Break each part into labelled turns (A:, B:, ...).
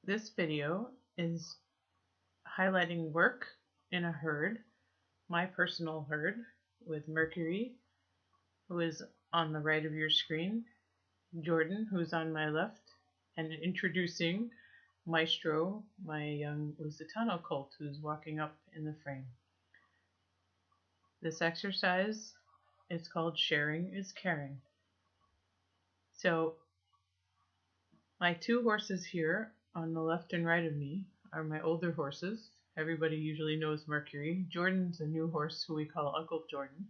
A: This video is highlighting work in a herd, my personal herd, with Mercury, who is on the right of your screen, Jordan, who's on my left, and introducing Maestro, my young Lusitano colt, who's walking up in the frame. This exercise is called Sharing is Caring. So my two horses here on the left and right of me are my older horses. Everybody usually knows Mercury. Jordan's a new horse who we call Uncle Jordan.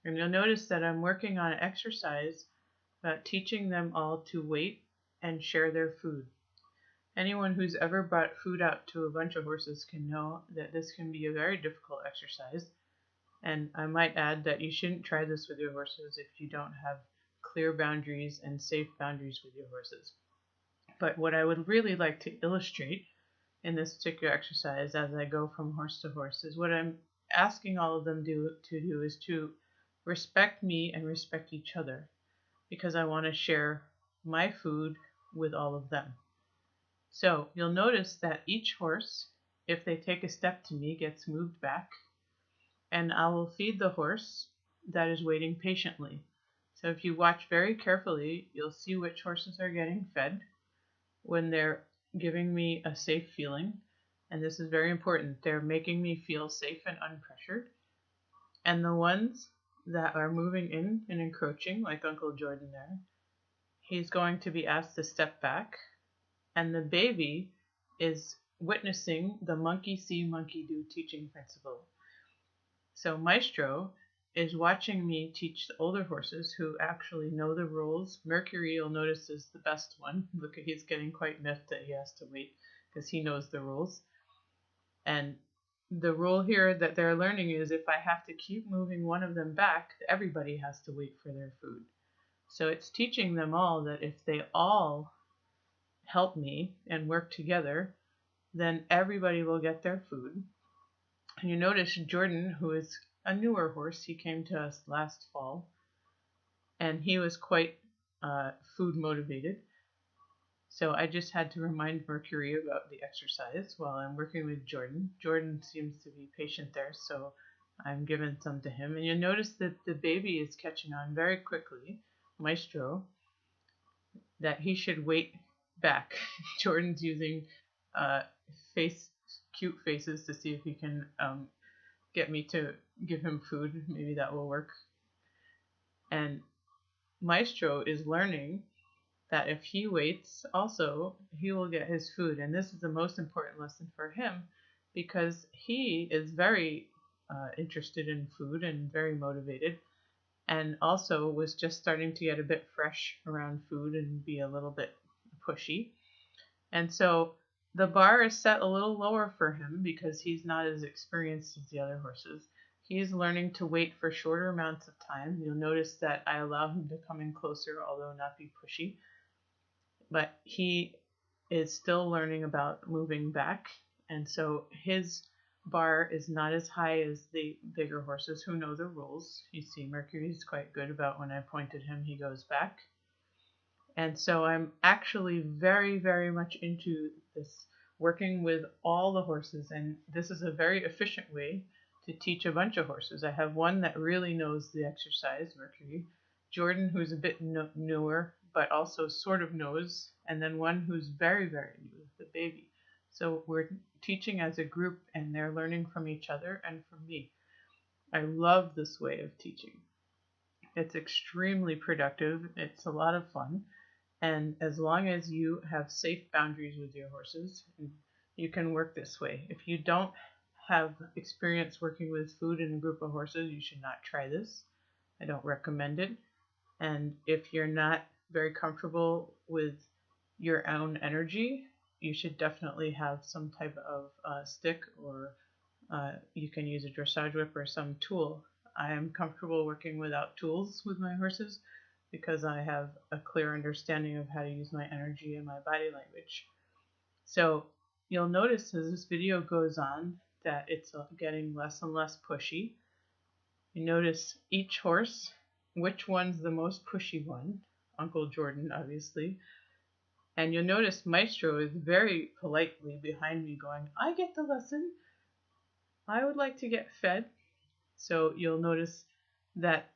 A: And you'll notice that I'm working on an exercise about teaching them all to wait and share their food. Anyone who's ever brought food out to a bunch of horses can know that this can be a very difficult exercise. And I might add that you shouldn't try this with your horses if you don't have clear boundaries and safe boundaries with your horses. But what I would really like to illustrate in this particular exercise as I go from horse to horse is what I'm asking all of them to do is to respect me and respect each other, because I want to share my food with all of them. So you'll notice that each horse, if they take a step to me, gets moved back, and I will feed the horse that is waiting patiently. So if you watch very carefully, you'll see which horses are getting fed when they're giving me a safe feeling, and this is very important. They're making me feel safe and unpressured. And the ones that are moving in and encroaching, like Uncle Jordan there, he's going to be asked to step back, and the baby is witnessing the monkey see, monkey do teaching principle. So Maestro is watching me teach the older horses who actually know the rules. Mercury, you'll notice, is the best one. Look, he's getting quite miffed that he has to wait because he knows the rules. And the rule here that they're learning is if I have to keep moving one of them back, everybody has to wait for their food. So it's teaching them all that if they all help me and work together, then everybody will get their food. And you notice Jordan, who is a newer horse, he came to us last fall, and he was quite food motivated. So I just had to remind Mercury about the exercise while I'm working with Jordan. Jordan seems to be patient there, so I'm giving some to him. And you'll notice that the baby is catching on very quickly, Maestro, that he should wait back. Jordan's using cute faces to see if he can get me to give him food. Maybe that will work. And Maestro is learning that if he waits, also, he will get his food. And this is the most important lesson for him because he is very interested in food and very motivated, and also was just starting to get a bit fresh around food and be a little bit pushy. And so the bar is set a little lower for him because he's not as experienced as the other horses. He's learning to wait for shorter amounts of time. You'll notice that I allow him to come in closer, although not be pushy. But he is still learning about moving back, and so his bar is not as high as the bigger horses who know the rules. You see, Mercury's quite good about when I point at him, he goes back. And so I'm actually very, very much into this, working with all the horses, and this is a very efficient way to teach a bunch of horses. I have one that really knows the exercise, Mercury, Jordan, who's a bit newer, but also sort of knows, and then one who's very, very new, the baby. So we're teaching as a group, and they're learning from each other and from me. I love this way of teaching. It's extremely productive. It's a lot of fun. And as long as you have safe boundaries with your horses, you can work this way. If you don't have experience working with food in a group of horses, you should not try this. I don't recommend it. And if you're not very comfortable with your own energy, you should definitely have some type of stick, or you can use a dressage whip or some tool. I am comfortable working without tools with my horses because I have a clear understanding of how to use my energy and my body language. So you'll notice as this video goes on that it's getting less and less pushy. You notice each horse, which one's the most pushy one. Uncle Jordan, obviously. And you'll notice Maestro is very politely behind me going, I get the lesson. I would like to get fed. So you'll notice that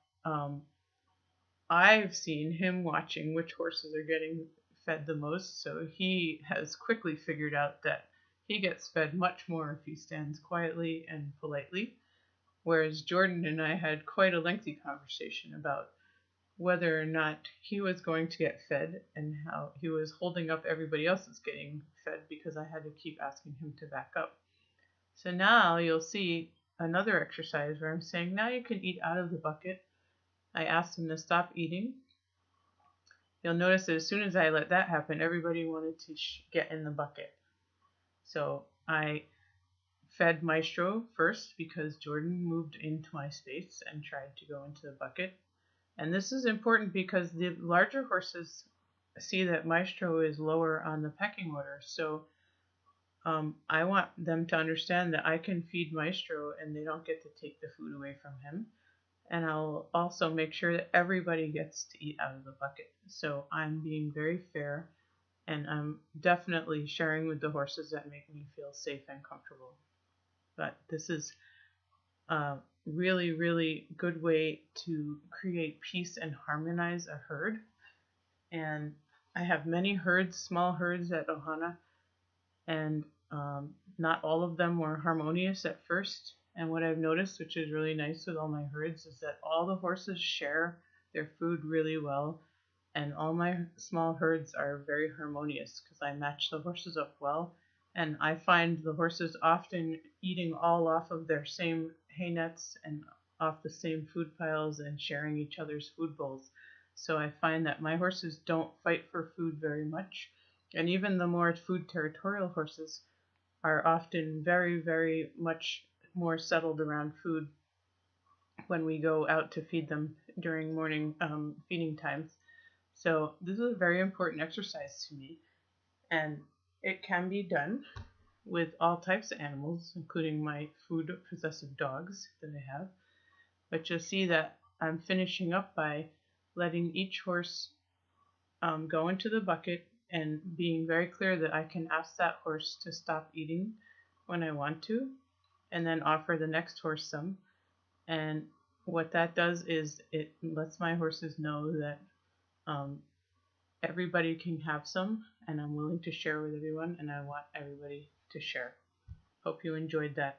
A: I've seen him watching which horses are getting fed the most. So he has quickly figured out that he gets fed much more if he stands quietly and politely. Whereas Jordan and I had quite a lengthy conversation about whether or not he was going to get fed and how he was holding up everybody else's getting fed because I had to keep asking him to back up. So now you'll see another exercise where I'm saying, now you can eat out of the bucket. I asked him to stop eating. You'll notice that as soon as I let that happen, everybody wanted to get in the bucket. So I fed Maestro first because Jordan moved into my space and tried to go into the bucket. And this is important because the larger horses see that Maestro is lower on the pecking order. So I want them to understand that I can feed Maestro and they don't get to take the food away from him. And I'll also make sure that everybody gets to eat out of the bucket. So I'm being very fair, and I'm definitely sharing with the horses that make me feel safe and comfortable. But this is a really, really good way to create peace and harmonize a herd. And I have many herds, small herds at Ohana, and not all of them were harmonious at first. And what I've noticed, which is really nice with all my herds, is that all the horses share their food really well. And all my small herds are very harmonious because I match the horses up well. And I find the horses often eating all off of their same hay nets and off the same food piles and sharing each other's food bowls. So I find that my horses don't fight for food very much. And even the more food territorial horses are often very, very much more settled around food when we go out to feed them during morning feeding times. So this is a very important exercise to me, and it can be done with all types of animals, including my food possessive dogs that I have. But you'll see that I'm finishing up by letting each horse go into the bucket and being very clear that I can ask that horse to stop eating when I want to, and then offer the next horse some. And what that does is it lets my horses know that everybody can have some, and I'm willing to share with everyone, and I want everybody to share. Hope you enjoyed that.